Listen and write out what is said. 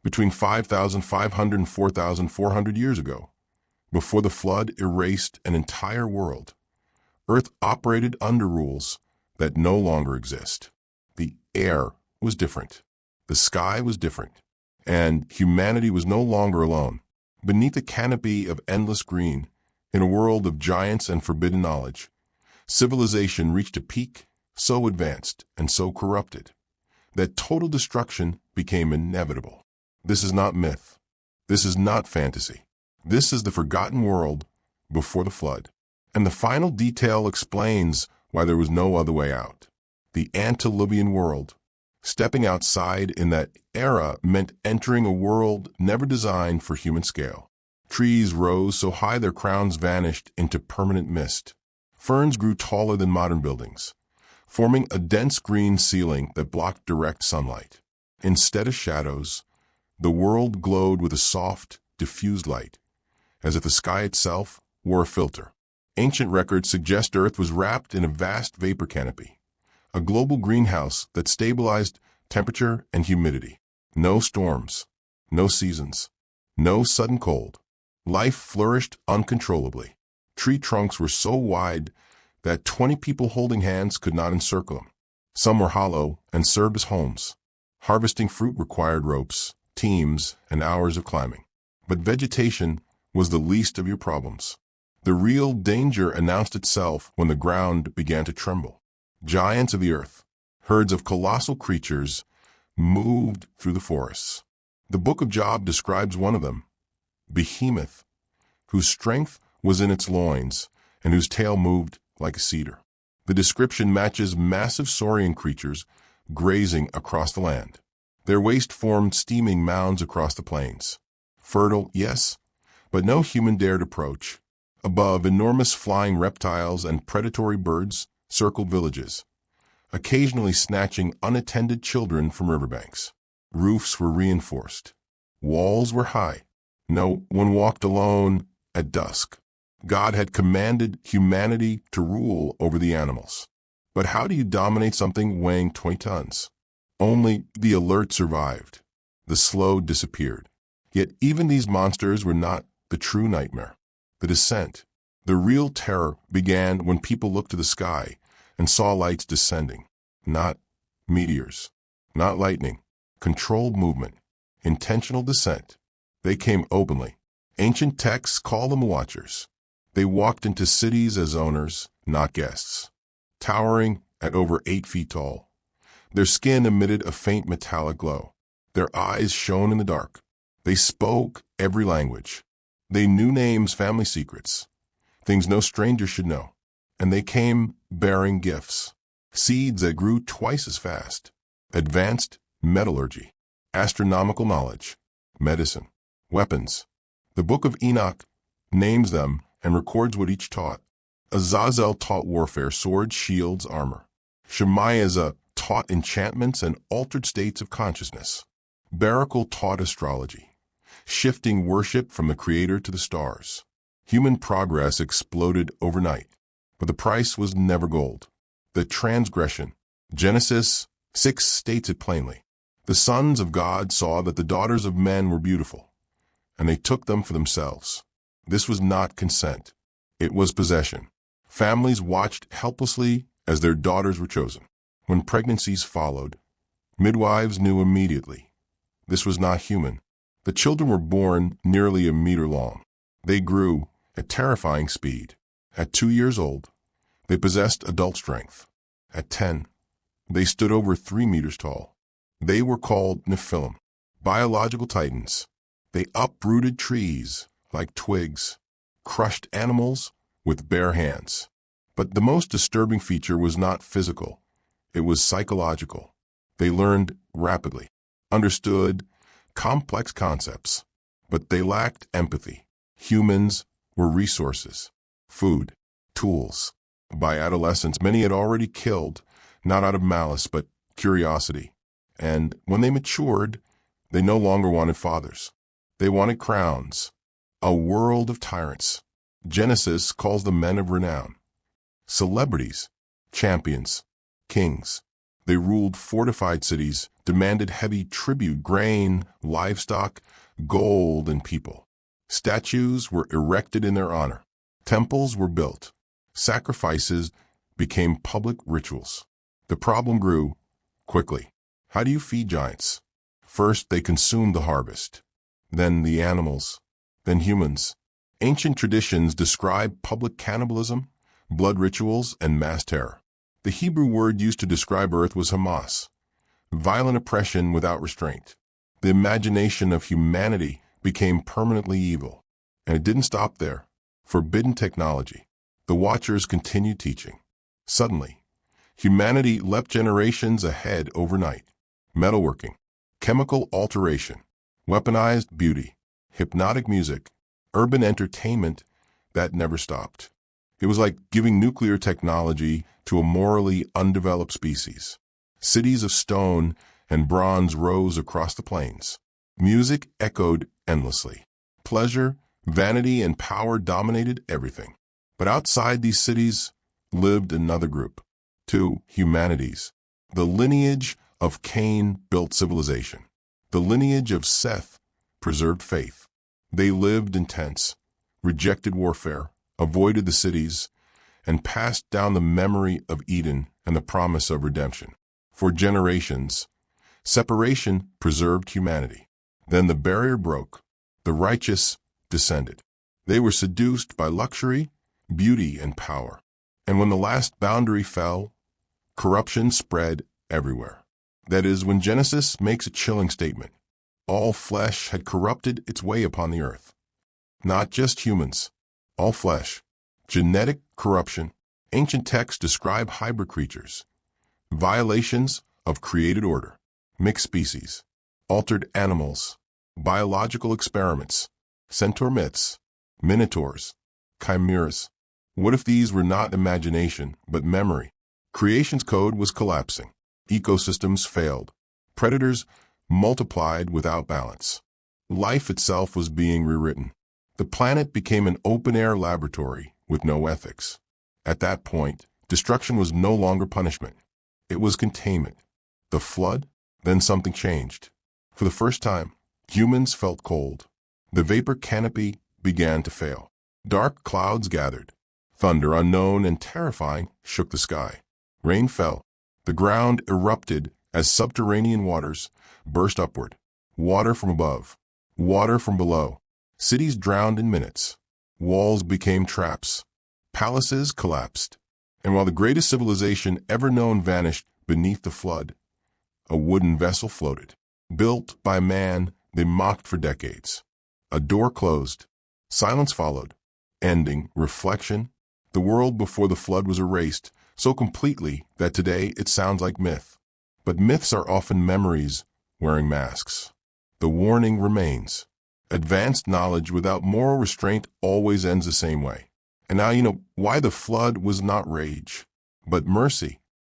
between 5,500 and 4,400 years ago. Before the flood erased an entire world, Earth operated under rules that no longer exist. The air was different. The sky was different. And humanity was no longer alone. Beneath a canopy of endless green, in a world of giants and forbidden knowledge, civilization reached a peak so advanced and so corrupted that total destruction became inevitable. This is not myth. This is not fantasy. This is the forgotten world before the flood. And the final detail explains why there was no other way out. The antediluvian world. Stepping outside in that era meant entering a world never designed for human scale. Trees rose so high their crowns vanished into permanent mist. Ferns grew taller than modern buildings, forming a dense green ceiling that blocked direct sunlight. Instead of shadows, the world glowed with a soft, diffused light, as if the sky itself were a filter. Ancient records suggest Earth was wrapped in a vast vapor canopy, a global greenhouse that stabilized temperature and humidity. No storms, no seasons, no sudden cold. Life flourished uncontrollably. Tree trunks were so wide that 20 people holding hands could not encircle them. Some were hollow and served as homes. Harvesting fruit required ropes, teams, and hours of climbing. But vegetation was the least of your problems. The real danger announced itself when the ground began to tremble. Giants of the earth, herds of colossal creatures, moved through the forests. The Book of Job describes one of them, Behemoth, whose strength was in its loins and whose tail moved like a cedar. The description matches massive saurian creatures grazing across the land. Their waste formed steaming mounds across the plains. Fertile, yes, but no human dared approach. Above, enormous flying reptiles and predatory birds circled villages, occasionally snatching unattended children from riverbanks. Roofs were reinforced. Walls were high. No one walked alone at dusk. God had commanded humanity to rule over the animals. But how do you dominate something weighing 20 tons? Only the alert survived. The slow disappeared. Yet even these monsters were not the true nightmare. The descent, the real terror, began when people looked to the sky and saw lights descending. Not meteors, not lightning, controlled movement, intentional descent. They came openly. Ancient texts call them watchers. They walked into cities as owners, not guests. Towering at over 8 feet tall, their skin emitted a faint metallic glow. Their eyes shone in the dark. They spoke every language. They knew names, family secrets, things no stranger should know. And they came bearing gifts, seeds that grew twice as fast, advanced metallurgy, astronomical knowledge, medicine, weapons. The Book of Enoch names them and records what each taught. Azazel taught warfare, swords, shields, armor. Shemaiah taught enchantments and altered states of consciousness. Barakel taught astrology, shifting worship from the Creator to the stars. Human progress exploded overnight, but the price was never gold. The transgression. Genesis 6 states it plainly. The sons of God saw that the daughters of men were beautiful, and they took them for themselves. This was not consent. It was possession. Families watched helplessly as their daughters were chosen. When pregnancies followed, midwives knew immediately. This was not human. The children were born nearly a meter long. They grew at terrifying speed. At 2 years old, they possessed adult strength. At 10, they stood over 3 meters tall. They were called Nephilim, biological titans. They uprooted trees like twigs, crushed animals with bare hands. But the most disturbing feature was not physical. It was psychological. They learned rapidly, understood complex concepts, but they lacked empathy. Humans were resources, food, tools. By adolescence, many had already killed, not out of malice, but curiosity. And when they matured, they no longer wanted fathers. They wanted crowns, a world of tyrants. Genesis calls them men of renown, celebrities, champions, kings. They ruled fortified cities, demanded heavy tribute, grain, livestock, gold, and people. Statues were erected in their honor. Temples were built. Sacrifices became public rituals. The problem grew quickly. How do you feed giants? First, they consumed the harvest, then the animals, then humans. Ancient traditions describe public cannibalism, blood rituals, and mass terror. The Hebrew word used to describe Earth was Hamas, violent oppression without restraint. The imagination of humanity became permanently evil. And it didn't stop there. Forbidden technology. The Watchers continued teaching. Suddenly, humanity leapt generations ahead overnight. Metalworking, chemical alteration, weaponized beauty, hypnotic music, urban entertainment that never stopped. It was like giving nuclear technology to a morally undeveloped species. Cities of stone and bronze rose across the plains. Music echoed endlessly. Pleasure, vanity, and power dominated everything. But outside these cities lived another group. Two humanities. The lineage of Cain built civilization. The lineage of Seth preserved faith. They lived in tents, rejected warfare, avoided the cities, and passed down the memory of Eden and the promise of redemption. For generations, separation preserved humanity. Then the barrier broke. The righteous descended. They were seduced by luxury, beauty, and power. And when the last boundary fell, corruption spread everywhere. That is, when Genesis makes a chilling statement. All flesh had corrupted its way upon the earth. Not just humans. All flesh. Genetic corruption. Ancient texts describe hybrid creatures. Violations of created order. Mixed species. Altered animals. Biological experiments. Centaur myths. Minotaurs. Chimeras. What if these were not imagination, but memory? Creation's code was collapsing. Ecosystems failed. Predators multiplied without balance. Life itself was being rewritten. The planet became an open-air laboratory with no ethics. At that point, destruction was no longer punishment. It was containment. The flood, then something changed. For the first time, humans felt cold. The vapor canopy began to fail. Dark clouds gathered. Thunder, unknown and terrifying, shook the sky. Rain fell. The ground erupted as subterranean waters burst upward. Water from above. Water from below. Cities drowned in minutes. Walls became traps. Palaces collapsed. And while the greatest civilization ever known vanished beneath the flood, a wooden vessel floated. Built by man, they mocked for decades. A door closed. Silence followed. Ending, reflection. The world before the flood was erased so completely that today it sounds like myth. But myths are often memories wearing masks. The warning remains. Advanced knowledge without moral restraint always ends the same way. And now you know why the flood was not rage, but mercy.